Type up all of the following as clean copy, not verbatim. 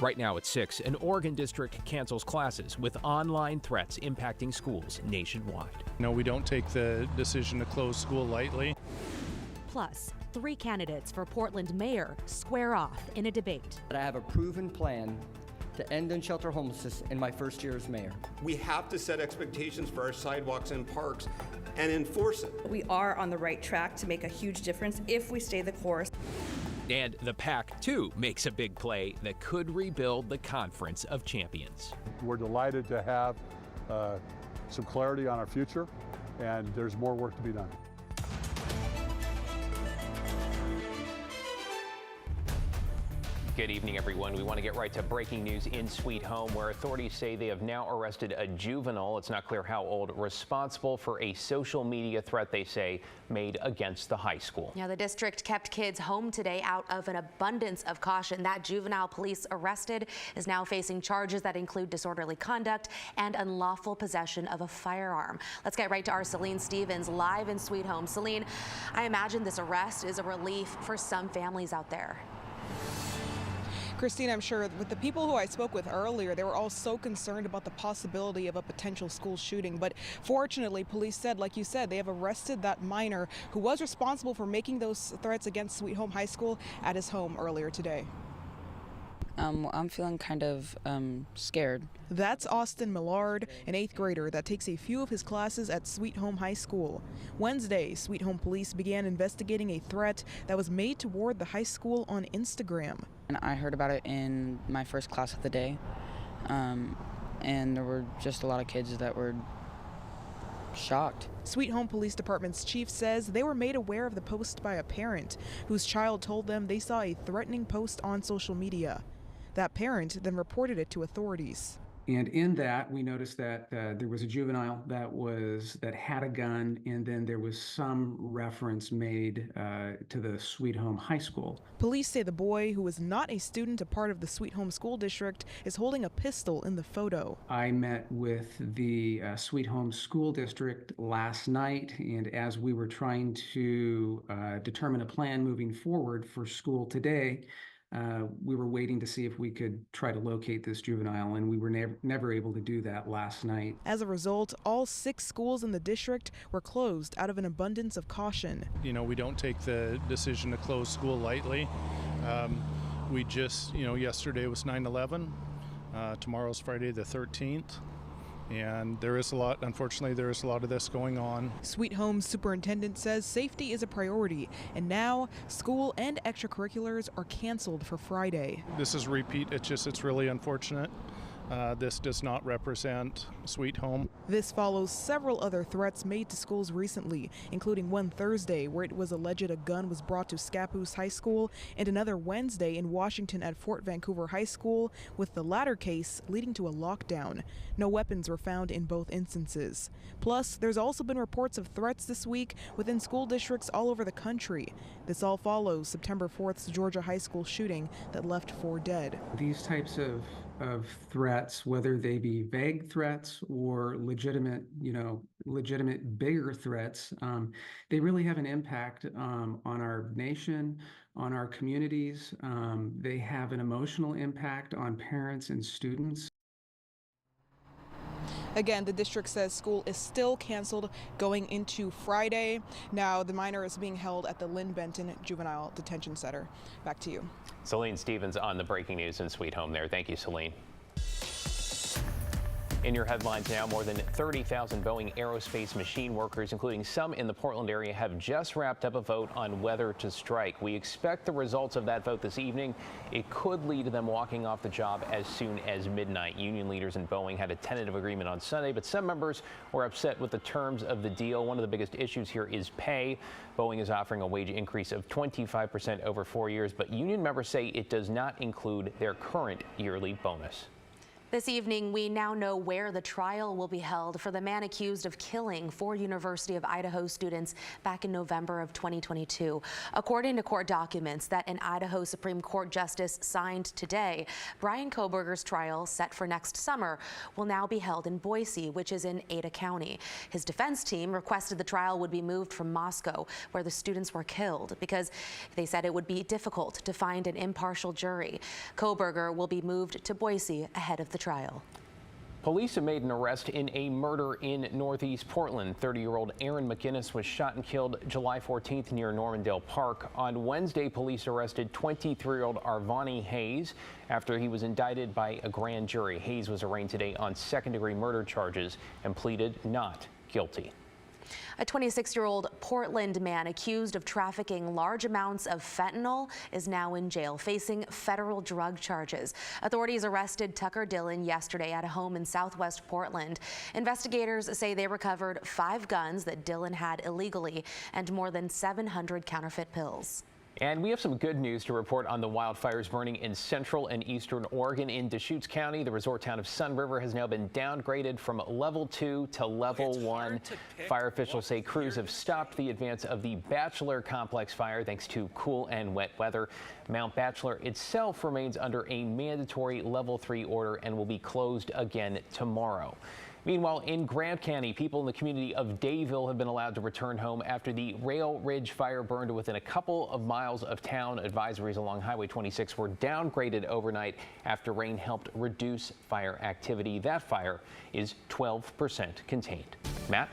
Right now at 6, an Oregon district cancels classes with online threats impacting schools nationwide. No, we don't take the decision to close school lightly. Plus, 3 candidates for Portland mayor square off in a debate. I have a proven plan to end unsheltered homelessness in my first year as mayor. We have to set expectations for our sidewalks and parks and enforce it. We are on the right track to make a huge difference if we stay the course. And the PAC, too, makes a big play that could rebuild the Conference of Champions. We're delighted to have some clarity on our future, and there's more work to be done. Good evening, everyone. We want to get right to breaking news in Sweet Home, where authorities say they have now arrested a juvenile, it's not clear how old, responsible for a social media threat they say made against the high school. Yeah, the district kept kids home today out of an abundance of caution. That juvenile police arrested is now facing charges that include disorderly conduct and unlawful possession of a firearm. Let's get right to our Celine Stevens live in Sweet Home. Celine, I imagine this arrest is a relief for some families out there. Christine, I'm sure with the people who I spoke with earlier, they were all so concerned about the possibility of a potential school shooting. But fortunately, police said, like you said, they have arrested that minor who was responsible for making those threats against Sweet Home High School at his home earlier today. I'm feeling kind of scared. That's Austin Millard, an 8th grader that takes a few of his classes at Sweet Home High School. Wednesday, Sweet Home police began investigating a threat that was made toward the high school on Instagram. And I heard about it in my first class of the day, and there were just a lot of kids that were shocked. Sweet Home Police Department's chief says they were made aware of the post by a parent whose child told them they saw a threatening post on social media. That parent then reported it to authorities. And in that, we noticed that there was a juvenile that had a gun, and then there was some reference made to the Sweet Home High School. Police say the boy, who is not a student, a part of the Sweet Home School District, is holding a pistol in the photo. I met with the Sweet Home School District last night, and as we were trying to determine a plan moving forward for school today, we were waiting to see if we could try to locate this juvenile, and we were never able to do that last night. As a result, all 6 schools in the district were closed out of an abundance of caution. You know, we don't take the decision to close school lightly. We just, yesterday was 9/11. Tomorrow's Friday the 13th. And unfortunately, there is a lot of this going on. Sweet Home's superintendent says safety is a priority, and now school and extracurriculars are canceled for Friday. This is a repeat. It's really unfortunate. This does not represent Sweet Home. This follows several other threats made to schools recently, including one Thursday where it was alleged a gun was brought to Scappoose High School, and another Wednesday in Washington at Fort Vancouver High School, with the latter case leading to a lockdown. No weapons were found in both instances. Plus, there's also been reports of threats this week within school districts all over the country. This all follows September 4th's Georgia high school shooting that left 4 dead. These types of threats, whether they be vague threats or legitimate bigger threats, they really have an impact on our nation, on our communities. They have an emotional impact on parents and students. Again, the district says school is still canceled going into Friday. Now, the minor is being held at the Lynn Benton Juvenile Detention Center. Back to you. Celine Stevens on the breaking news in Sweet Home there. Thank you, Celine. In your headlines now, more than 30,000 Boeing aerospace machine workers, including some in the Portland area, have just wrapped up a vote on whether to strike. We expect the results of that vote this evening. It could lead to them walking off the job as soon as midnight. Union leaders in Boeing had a tentative agreement on Sunday, but some members were upset with the terms of the deal. One of the biggest issues here is pay. Boeing is offering a wage increase of 25% over 4 years, but union members say it does not include their current yearly bonus. This evening, we now know where the trial will be held for the man accused of killing 4 University of Idaho students back in November of 2022. According to court documents that an Idaho Supreme Court justice signed today, Brian Kohberger's trial, set for next summer, will now be held in Boise, which is in Ada County. His defense team requested the trial would be moved from Moscow, where the students were killed, because they said it would be difficult to find an impartial jury. Kohberger will be moved to Boise ahead of the trial. Police have made an arrest in a murder in Northeast Portland. 30-year-old Aaron McGinnis was shot and killed July 14th near Normandale Park. On Wednesday, police arrested 23-year-old Arvani Hayes after he was indicted by a grand jury. Hayes was arraigned today on second-degree murder charges and pleaded not guilty. A 26-year-old Portland man accused of trafficking large amounts of fentanyl is now in jail, facing federal drug charges. Authorities arrested Tucker Dillon yesterday at a home in southwest Portland. Investigators say they recovered 5 guns that Dillon had illegally and more than 700 counterfeit pills. And we have some good news to report on the wildfires burning in central and eastern Oregon. In Deschutes County, the resort town of Sun River has now been downgraded from level 2 to level 1. Fire officials say crews have stopped the advance of the Bachelor Complex fire thanks to cool and wet weather. Mount Bachelor itself remains under a mandatory level 3 order and will be closed again tomorrow. Meanwhile, in Grant County, people in the community of Dayville have been allowed to return home after the Rail Ridge fire burned within a couple of miles of town. Advisories along Highway 26 were downgraded overnight after rain helped reduce fire activity. That fire is 12% contained. Matt?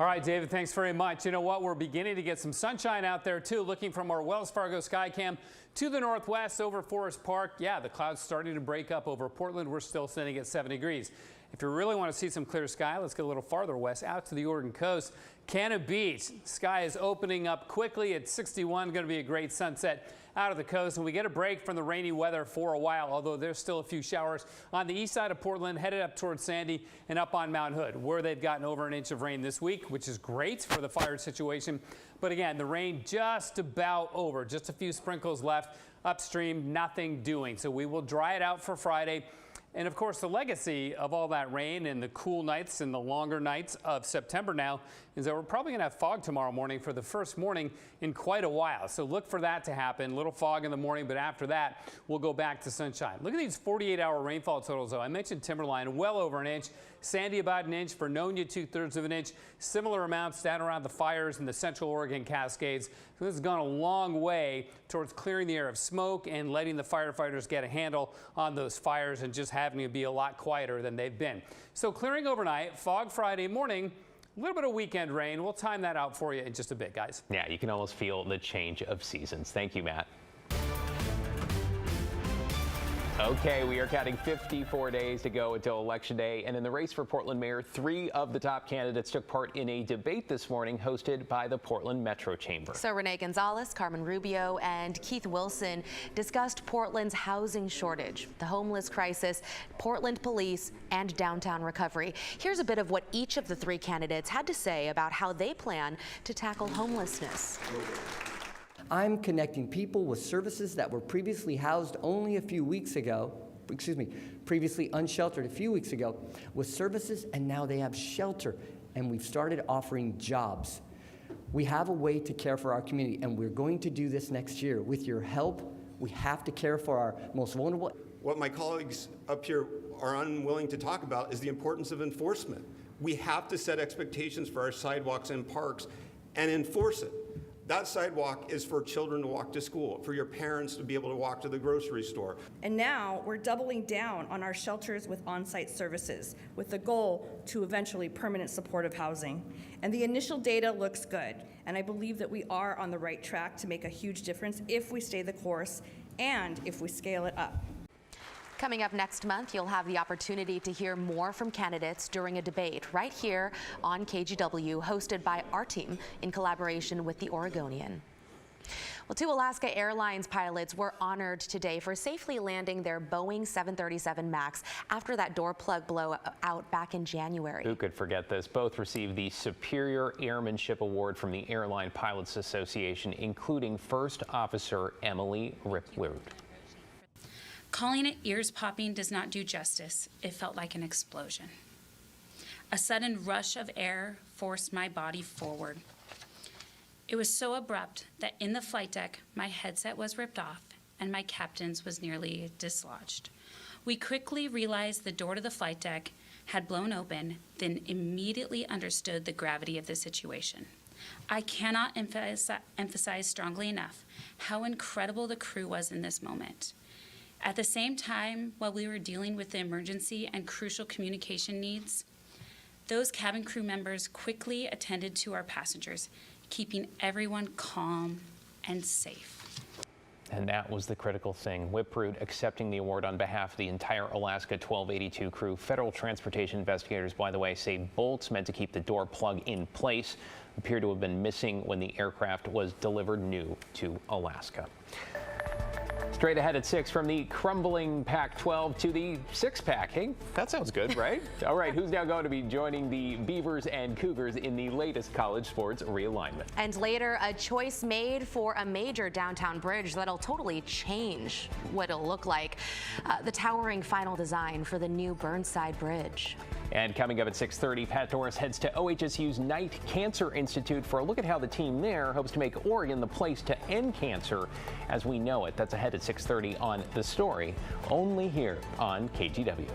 All right, David, thanks very much. You know what? We're beginning to get some sunshine out there, too. Looking from our Wells Fargo Skycam to the northwest over Forest Park. Yeah, the clouds starting to break up over Portland. We're still sitting at 7 degrees. If you really want to see some clear sky, let's get a little farther west out to the Oregon coast. Cannon Beach, sky is opening up quickly at 61. Going to be a great sunset out of the coast, and we get a break from the rainy weather for a while, although there's still a few showers on the east side of Portland, headed up towards Sandy and up on Mount Hood, where they've gotten over an inch of rain this week, which is great for the fire situation. But again, the rain just about over, just a few sprinkles left upstream, nothing doing. So we will dry it out for Friday. And of course, the legacy of all that rain and the cool nights and the longer nights of September now is that we're probably going to have fog tomorrow morning for the first morning in quite a while. So look for that to happen. Little fog in the morning, but after that, we'll go back to sunshine. Look at these 48-hour rainfall totals, though. I mentioned Timberline, well over an inch. Sandy, about an inch. Vernonia, 2/3 of an inch. Similar amounts down around the fires in the Central Oregon Cascades. So this has gone a long way towards clearing the air of smoke and letting the firefighters get a handle on those fires and just having to be a lot quieter than they've been. So clearing overnight, fog Friday morning, a little bit of weekend rain. We'll time that out for you in just a bit, guys. Yeah, you can almost feel the change of seasons. Thank you, Matt. Okay, we are counting 54 days to go until Election Day. And in the race for Portland mayor, 3 of the top candidates took part in a debate this morning hosted by the Portland Metro Chamber. So Renee Gonzalez, Carmen Rubio, and Keith Wilson discussed Portland's housing shortage, the homeless crisis, Portland police, and downtown recovery. Here's a bit of what each of the 3 candidates had to say about how they plan to tackle homelessness. I'm connecting people with services that were previously housed only a few weeks ago, previously unsheltered a few weeks ago, with services, and now they have shelter, and we've started offering jobs. We have a way to care for our community, and we're going to do this next year. With your help, we have to care for our most vulnerable. What my colleagues up here are unwilling to talk about is the importance of enforcement. We have to set expectations for our sidewalks and parks and enforce it. That sidewalk is for children to walk to school, for your parents to be able to walk to the grocery store. And now we're doubling down on our shelters with on-site services, with the goal to eventually permanent supportive housing. And the initial data looks good, and I believe that we are on the right track to make a huge difference if we stay the course and if we scale it up. Coming up next month, you'll have the opportunity to hear more from candidates during a debate right here on KGW, hosted by our team in collaboration with the Oregonian. Well, 2 Alaska Airlines pilots were honored today for safely landing their Boeing 737 MAX after that door plug blowout back in January. Who could forget this? Both received the Superior Airmanship Award from the Airline Pilots Association, including First Officer Emily Ripley. Calling it ears popping does not do justice. It felt like an explosion. A sudden rush of air forced my body forward. It was so abrupt that in the flight deck, my headset was ripped off and my captain's was nearly dislodged. We quickly realized the door to the flight deck had blown open, then immediately understood the gravity of the situation. I cannot emphasize strongly enough how incredible the crew was in this moment. At the same time, while we were dealing with the emergency and crucial communication needs, those cabin crew members quickly attended to our passengers, keeping everyone calm and safe. And that was the critical thing. Whip Root accepting the award on behalf of the entire Alaska 1282 crew. Federal transportation investigators, by the way, say bolts meant to keep the door plug in place appear to have been missing when the aircraft was delivered new to Alaska. Straight ahead at 6, from the crumbling Pac-12 to the six-pack. Hey, that sounds good, right? All right, who's now going to be joining the Beavers and Cougars in the latest college sports realignment? And later, a choice made for a major downtown bridge that'll totally change what it'll look like. The towering final design for the new Burnside Bridge. And coming up at 6:30, Pat Doris heads to OHSU's Knight Cancer Institute for a look at how the team there hopes to make Oregon the place to end cancer as we know it. That's ahead at 6:30 on The Story, only here on KGW.